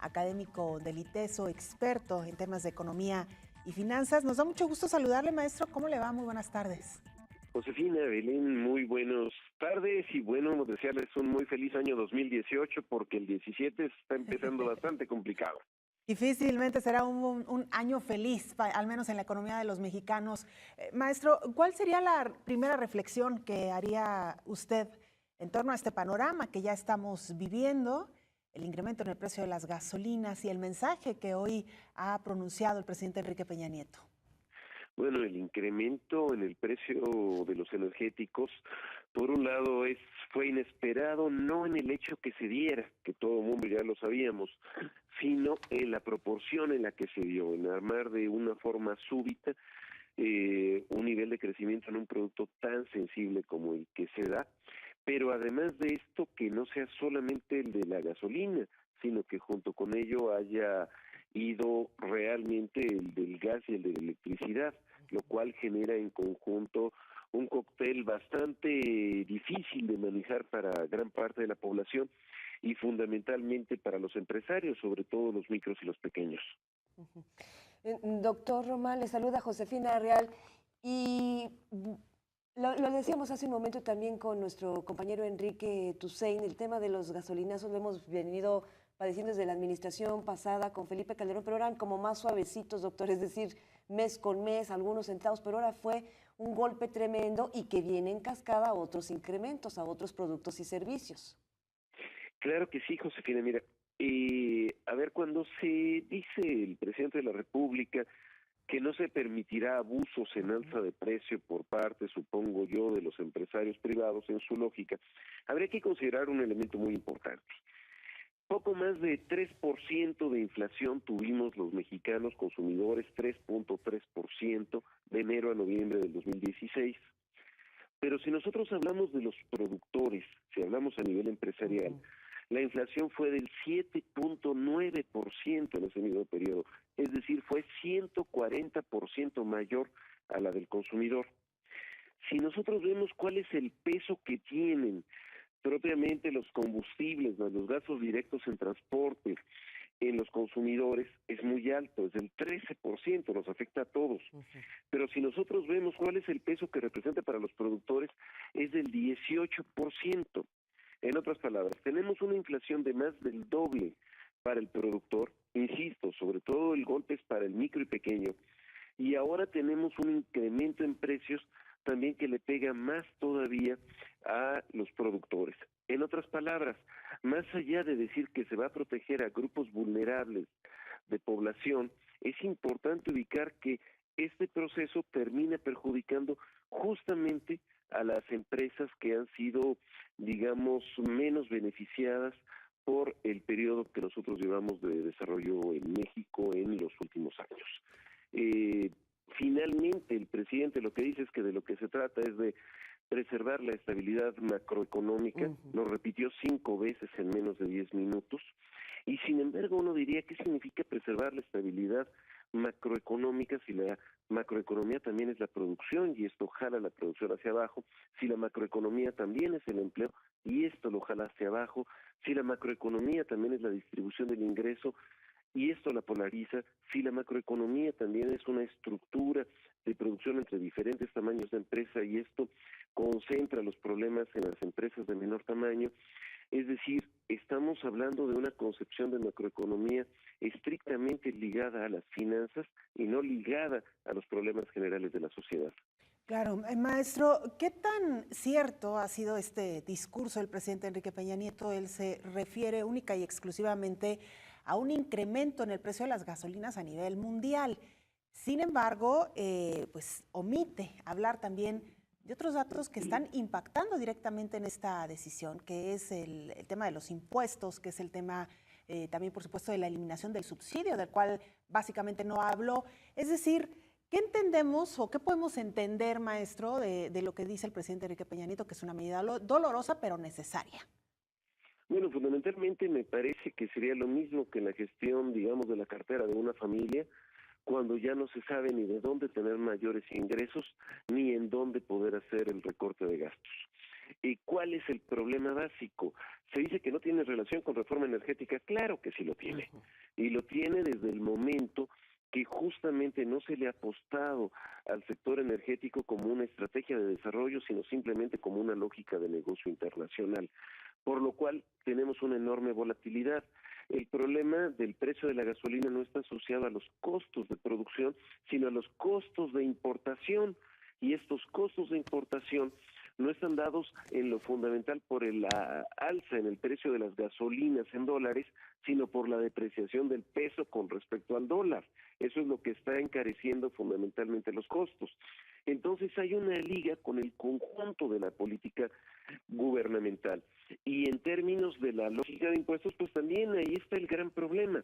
académico del ITESO, experto en temas de economía y finanzas. Nos da mucho gusto saludarle, maestro. ¿Cómo le va? Muy buenas tardes. Josefina, Belén, muy buenas tardes y bueno, desearles un muy feliz año 2018 porque el 17 está empezando bastante complicado. Difícilmente será un año feliz, al menos en la economía de los mexicanos. Maestro, ¿cuál sería la primera reflexión que haría usted en torno a este panorama que ya estamos viviendo, el incremento en el precio de las gasolinas y el mensaje que hoy ha pronunciado el presidente Enrique Peña Nieto? Bueno, el incremento en el precio de los energéticos, por un lado, fue inesperado, no en el hecho que se diera, que todo el mundo ya lo sabíamos, sino en la proporción en la que se dio, en armar de una forma súbita un nivel de crecimiento en un producto tan sensible como el que se da, pero además de esto, que no sea solamente el de la gasolina, sino que junto con ello haya ido realmente el del gas y el de la electricidad, lo cual genera en conjunto un cóctel bastante difícil de manejar para gran parte de la población y fundamentalmente para los empresarios, sobre todo los micros y los pequeños. Doctor Román, le saluda Josefina Real y lo decíamos hace un momento también con nuestro compañero Enrique Tusein, el tema de los gasolinazos lo hemos venido padeciendo desde la administración pasada con Felipe Calderón, pero eran como más suavecitos, doctor, es decir, mes con mes, algunos centavos, pero ahora fue un golpe tremendo y que viene en cascada a otros incrementos, a otros productos y servicios. Claro que sí, Josefina, mira, a ver, cuando se dice el presidente de la República que no se permitirá abusos en alza de precio por parte, supongo yo, de los empresarios privados, en su lógica, habría que considerar un elemento muy importante. Poco más de 3% de inflación tuvimos los mexicanos consumidores, 3.3% de enero a noviembre del 2016. Pero si nosotros hablamos de los productores, si hablamos a nivel empresarial, la inflación fue del 7.9% en ese mismo periodo, es decir, fue 140% mayor a la del consumidor. Si nosotros vemos cuál es el peso que tienen propiamente los combustibles, los gastos directos en transporte, en los consumidores, es muy alto, es del 13%, nos afecta a todos. Pero si nosotros vemos cuál es el peso que representa para los productores, es del 18%. En otras palabras, tenemos una inflación de más del doble para el productor, insisto, sobre todo el golpe es para el micro y pequeño, y ahora tenemos un incremento en precios también que le pega más todavía a los productores. En otras palabras, más allá de decir que se va a proteger a grupos vulnerables de población, es importante ubicar que este proceso termina perjudicando justamente a las empresas que han sido, digamos, menos beneficiadas por el periodo que nosotros llevamos de desarrollo en México en los últimos años. Finalmente, el presidente lo que dice es que de lo que se trata es de preservar la estabilidad macroeconómica, lo repitió 5 veces en menos de 10 minutos, y sin embargo uno diría, ¿qué significa preservar la estabilidad macroeconómica si la macroeconomía también es la producción y esto jala la producción hacia abajo, si la macroeconomía también es el empleo y esto lo jala hacia abajo, si la macroeconomía también es la distribución del ingreso y esto la polariza, si la macroeconomía también es una estructura de producción entre diferentes tamaños de empresa y esto concentra los problemas en las empresas de menor tamaño, es decir, estamos hablando de una concepción de macroeconomía estrictamente ligada a las finanzas y no ligada a los problemas generales de la sociedad. Claro, maestro, ¿qué tan cierto ha sido este discurso del presidente Enrique Peña Nieto? Él se refiere única y exclusivamente a un incremento en el precio de las gasolinas a nivel mundial. Sin embargo, pues omite hablar también de otros datos que están impactando directamente en esta decisión, que es el tema de los impuestos, que es el tema también, por supuesto, de la eliminación del subsidio, del cual básicamente no habló. Es decir, ¿qué entendemos o qué podemos entender, maestro, de lo que dice el presidente Enrique Peña Nieto, que es una medida dolorosa pero necesaria? Bueno, fundamentalmente me parece que sería lo mismo que la gestión, digamos, de la cartera de una familia, cuando ya no se sabe ni de dónde tener mayores ingresos, ni en dónde poder hacer el recorte de gastos. ¿Cuál es el problema básico? Se dice que no tiene relación con reforma energética, claro que sí lo tiene, y lo tiene desde el momento que justamente no se le ha apostado al sector energético como una estrategia de desarrollo, sino simplemente como una lógica de negocio internacional, por lo cual tenemos una enorme volatilidad. El problema del precio de la gasolina no está asociado a los costos de producción, sino a los costos de importación, y estos costos de importación no están dados en lo fundamental por la alza en el precio de las gasolinas en dólares, sino por la depreciación del peso con respecto al dólar. Eso es lo que está encareciendo fundamentalmente los costos. Entonces hay una liga con el conjunto de la política gubernamental. Y en términos de la lógica de impuestos, pues también ahí está el gran problema.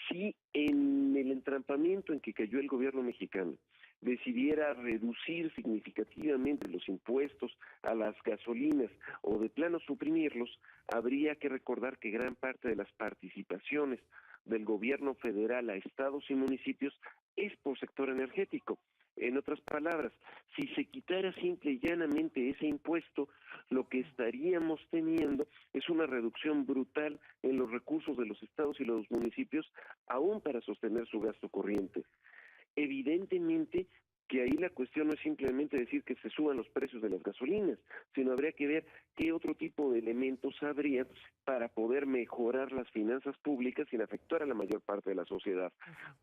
Si en el entrampamiento en que cayó el gobierno mexicano decidiera reducir significativamente los impuestos a las gasolinas o de plano suprimirlos, habría que recordar que gran parte de las participaciones del gobierno federal a estados y municipios es por sector energético. En otras palabras, si se quitara simple y llanamente ese impuesto, lo que estaríamos teniendo es una reducción brutal en los recursos de los estados y los municipios, aún para sostener su gasto corriente. Evidentemente que ahí la cuestión no es simplemente decir que se suban los precios de las gasolinas, sino habría que ver qué otro tipo de elementos habría para poder mejorar las finanzas públicas sin afectar a la mayor parte de la sociedad.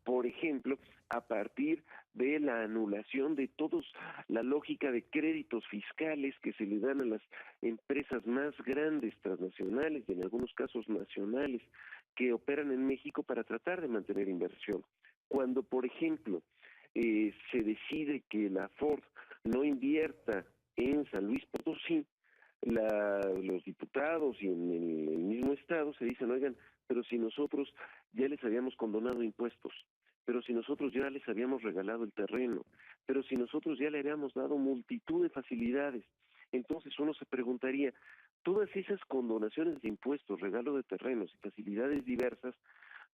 Por ejemplo, a partir de la anulación de todos la lógica de créditos fiscales que se le dan a las empresas más grandes, transnacionales y en algunos casos nacionales, que operan en México para tratar de mantener inversión. Cuando, por ejemplo, se decide que la Ford no invierta en San Luis Potosí, los diputados y en el mismo estado se dicen, oigan, pero si nosotros ya les habíamos condonado impuestos, pero si nosotros ya les habíamos regalado el terreno, pero si nosotros ya le habíamos dado multitud de facilidades, entonces uno se preguntaría, todas esas condonaciones de impuestos, regalo de terrenos y facilidades diversas,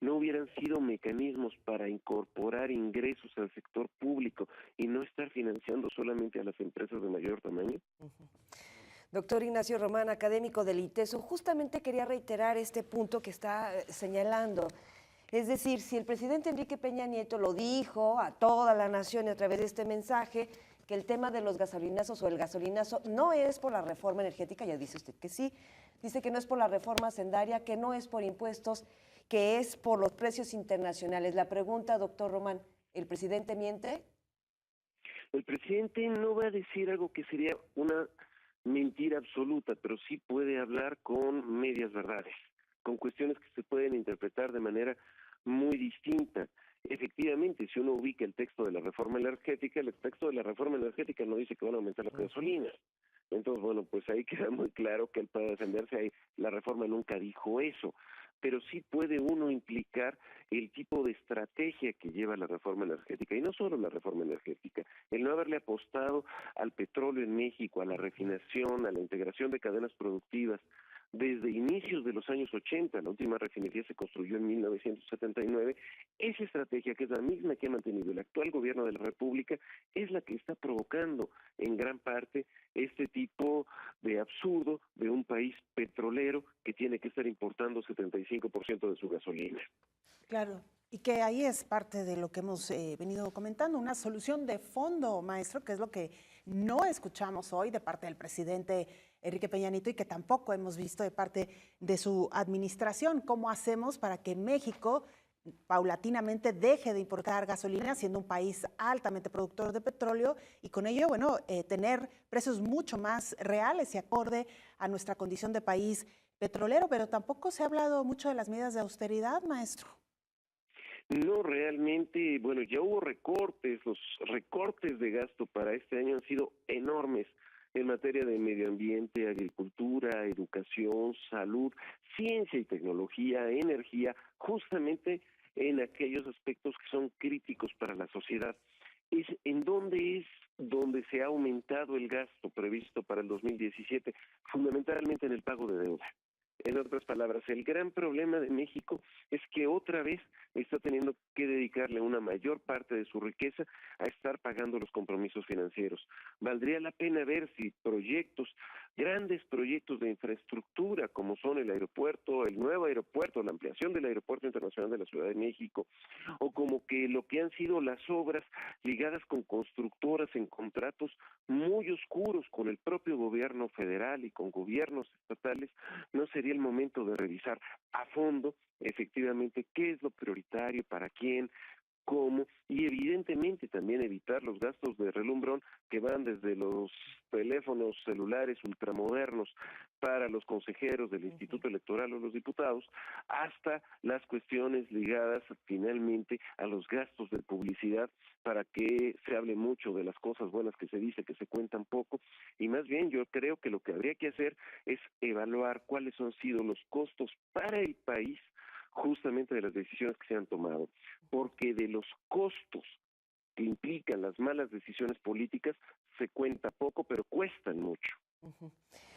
no hubieran sido mecanismos para incorporar ingresos al sector público y no estar financiando solamente a las empresas de mayor tamaño. Doctor Ignacio Román, académico del ITESO, justamente quería reiterar este punto que está señalando. Es decir, si el presidente Enrique Peña Nieto lo dijo a toda la nación a través de este mensaje, que el tema de los gasolinazos o el gasolinazo no es por la reforma energética, ya dice usted que sí, dice que no es por la reforma hacendaria, que no es por impuestos, que es por los precios internacionales. La pregunta, doctor Román, ¿el presidente miente? El presidente no va a decir algo que sería una mentira absoluta, pero sí puede hablar con medias verdades, con cuestiones que se pueden interpretar de manera muy distinta. Efectivamente, si uno ubica el texto de la reforma energética, el texto de la reforma energética no dice que van a aumentar las gasolinas. Entonces, bueno, pues ahí queda muy claro que él puede defenderse ahí. La reforma nunca dijo eso, pero sí puede uno implicar el tipo de estrategia que lleva la reforma energética, y no solo la reforma energética, el no haberle apostado al petróleo en México, a la refinación, a la integración de cadenas productivas, desde inicios de los años 80, la última refinería se construyó en 1979, esa estrategia, que es la misma que ha mantenido el actual gobierno de la República, es la que está provocando en gran parte este tipo de absurdo de un país petrolero que tiene que estar importando 75% de su gasolina. Claro, y que ahí es parte de lo que hemos venido comentando, una solución de fondo, maestro, que es lo que no escuchamos hoy de parte del presidente Enrique Peña Nieto y que tampoco hemos visto de parte de su administración. ¿Cómo hacemos para que México paulatinamente deje de importar gasolina, siendo un país altamente productor de petróleo y con ello, bueno, tener precios mucho más reales y acorde a nuestra condición de país petrolero? Pero tampoco se ha hablado mucho de las medidas de austeridad, maestro. No, realmente, bueno, ya hubo recortes, los recortes de gasto para este año han sido enormes en materia de medio ambiente, agricultura, educación, salud, ciencia y tecnología, energía, justamente en aquellos aspectos que son críticos para la sociedad. Es donde se ha aumentado el gasto previsto para el 2017, fundamentalmente en el pago de deuda. En otras palabras, el gran problema de México es que otra vez está teniendo que dedicarle una mayor parte de su riqueza a estar pagando los compromisos financieros. Valdría la pena ver si proyectos, grandes proyectos de infraestructura, como son el aeropuerto, el nuevo aeropuerto, la ampliación del Aeropuerto Internacional de la Ciudad de México, o como que lo que han sido las obras ligadas con constructoras en contratos muy oscuros con el propio gobierno federal y con gobiernos estatales, no sería el momento de revisar a fondo efectivamente qué es lo prioritario, para quién, cómo, y evidentemente también evitar los gastos de relumbrón que van desde los teléfonos celulares ultramodernos para los consejeros del Instituto Electoral o los diputados, hasta las cuestiones ligadas finalmente a los gastos de publicidad, para que se hable mucho de las cosas buenas que se dice, que se cuentan poco, y más bien yo creo que lo que habría que hacer es evaluar cuáles han sido los costos para el país justamente de las decisiones que se han tomado, porque de los costos que implican las malas decisiones políticas se cuenta poco, pero cuestan mucho. Ujú.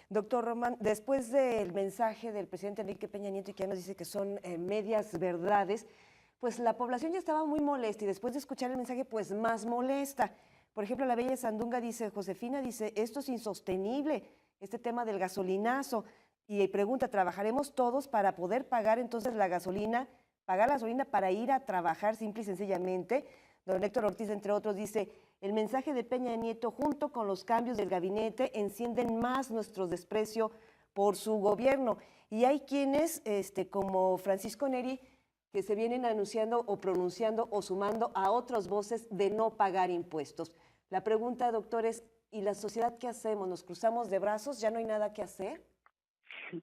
Doctor Román, después del mensaje del presidente Enrique Peña Nieto y que ya nos dice que son medias verdades, pues la población ya estaba muy molesta y después de escuchar el mensaje, pues más molesta. Por ejemplo, la Bella Sandunga dice, Josefina dice, esto es insostenible, este tema del gasolinazo. Y pregunta, ¿trabajaremos todos para poder pagar entonces la gasolina, pagar la gasolina para ir a trabajar simple y sencillamente? Don Héctor Ortiz, entre otros, dice, el mensaje de Peña Nieto junto con los cambios del gabinete encienden más nuestro desprecio por su gobierno. Y hay quienes, como Francisco Neri, que se vienen anunciando o pronunciando o sumando a otras voces de no pagar impuestos. La pregunta, doctor, es, ¿y la sociedad qué hacemos? ¿Nos cruzamos de brazos? ¿Ya no hay nada que hacer?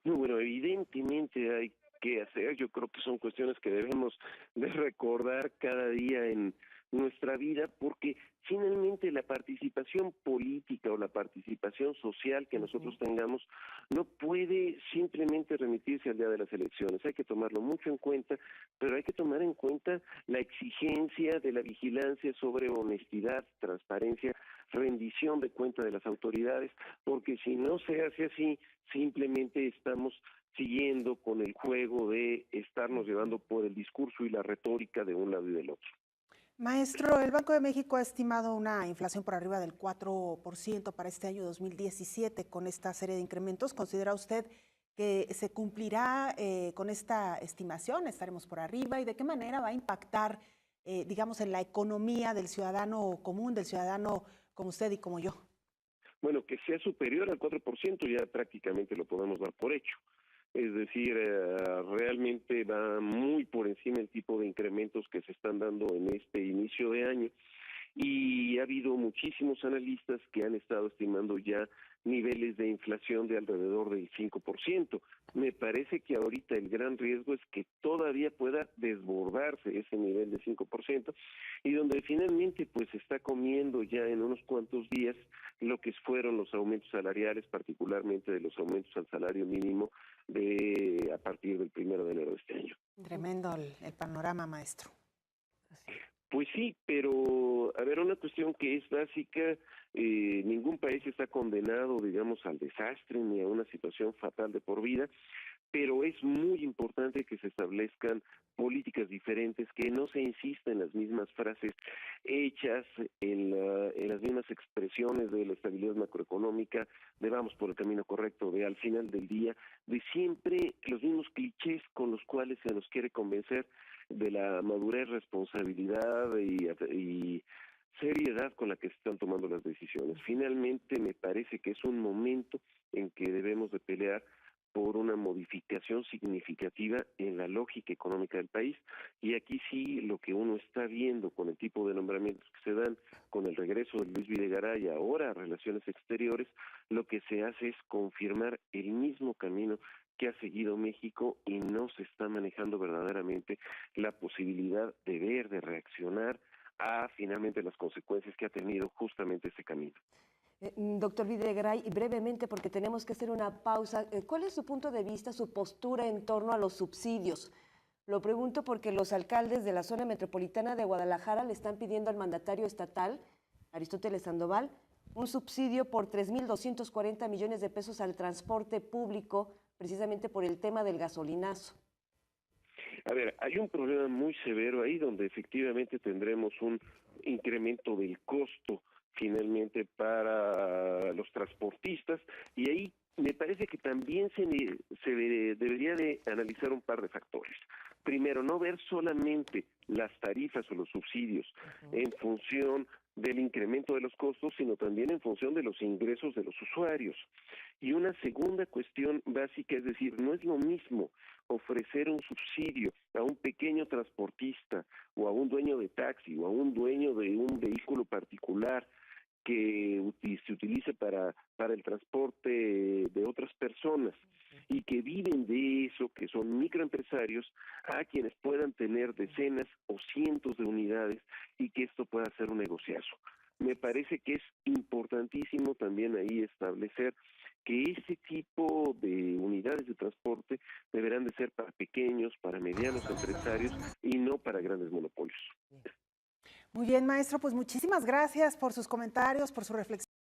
No, bueno, evidentemente hay que hacer, yo creo que son cuestiones que debemos de recordar cada día en nuestra vida, porque finalmente la participación política o la participación social que nosotros tengamos no puede simplemente remitirse al día de las elecciones, hay que tomarlo mucho en cuenta, pero hay que tomar en cuenta la exigencia de la vigilancia sobre honestidad, transparencia, rendición de cuenta de las autoridades, porque si no se hace así, simplemente estamos siguiendo con el juego de estarnos llevando por el discurso y la retórica de un lado y del otro. Maestro, el Banco de México ha estimado una inflación por arriba del 4% para este año 2017 con esta serie de incrementos. ¿Considera usted que se cumplirá con esta estimación? ¿Estaremos por arriba? ¿Y de qué manera va a impactar, digamos, en la economía del ciudadano común, del ciudadano como usted y como yo? Bueno, que sea superior al 4% ya prácticamente lo podemos dar por hecho. Es decir, realmente va muy por encima el tipo de incrementos que se están dando en este inicio de año, y ha habido muchísimos analistas que han estado estimando ya niveles de inflación de alrededor del 5%. Me parece que ahorita el gran riesgo es que todavía pueda desbordarse ese nivel de 5%, y donde finalmente pues se está comiendo ya en unos cuantos días lo que fueron los aumentos salariales, particularmente de los aumentos al salario mínimo a partir del 1 de enero de este año. Tremendo el panorama, maestro. Pues sí, pero a ver, una cuestión que es básica, ningún país está condenado, digamos, al desastre ni a una situación fatal de por vida, pero es muy importante que se establezcan políticas diferentes, que no se insista en las mismas frases hechas, en las mismas expresiones de la estabilidad macroeconómica, de vamos por el camino correcto, de al final del día, de siempre los mismos clichés con los cuales se nos quiere convencer de la madurez, responsabilidad y seriedad con la que se están tomando las decisiones. Finalmente me parece que es un momento en que debemos de pelear por una modificación significativa en la lógica económica del país, y aquí sí lo que uno está viendo con el tipo de nombramientos que se dan, con el regreso de Luis Videgaray ahora a Relaciones Exteriores, lo que se hace es confirmar el mismo camino que ha seguido México, y no se está manejando verdaderamente la posibilidad de ver, de reaccionar a finalmente las consecuencias que ha tenido justamente ese camino. Doctor Videgaray, y brevemente, porque tenemos que hacer una pausa, ¿cuál es su punto de vista, su postura en torno a los subsidios? Lo pregunto porque los alcaldes de la zona metropolitana de Guadalajara le están pidiendo al mandatario estatal, Aristóteles Sandoval, un subsidio por 3.240 millones de pesos al transporte público, precisamente por el tema del gasolinazo. A ver, hay un problema muy severo ahí donde efectivamente tendremos un incremento del costo finalmente para los transportistas y ahí me parece que también debería de analizar un par de factores. Primero, no ver solamente las tarifas o los subsidios en función del incremento de los costos, sino también en función de los ingresos de los usuarios. Y una segunda cuestión básica, es decir, no es lo mismo ofrecer un subsidio a un pequeño transportista o a un dueño de taxi o a un dueño de un vehículo particular que se utilice para el transporte de otras personas y que viven de eso, que son microempresarios, a quienes puedan tener decenas o cientos de unidades y que esto pueda ser un negociazo. Me parece que es importantísimo también ahí establecer que ese tipo de unidades de transporte deberán de ser para pequeños, para medianos empresarios y no para grandes monopolios. Muy bien, maestro, pues muchísimas gracias por sus comentarios, por su reflexión.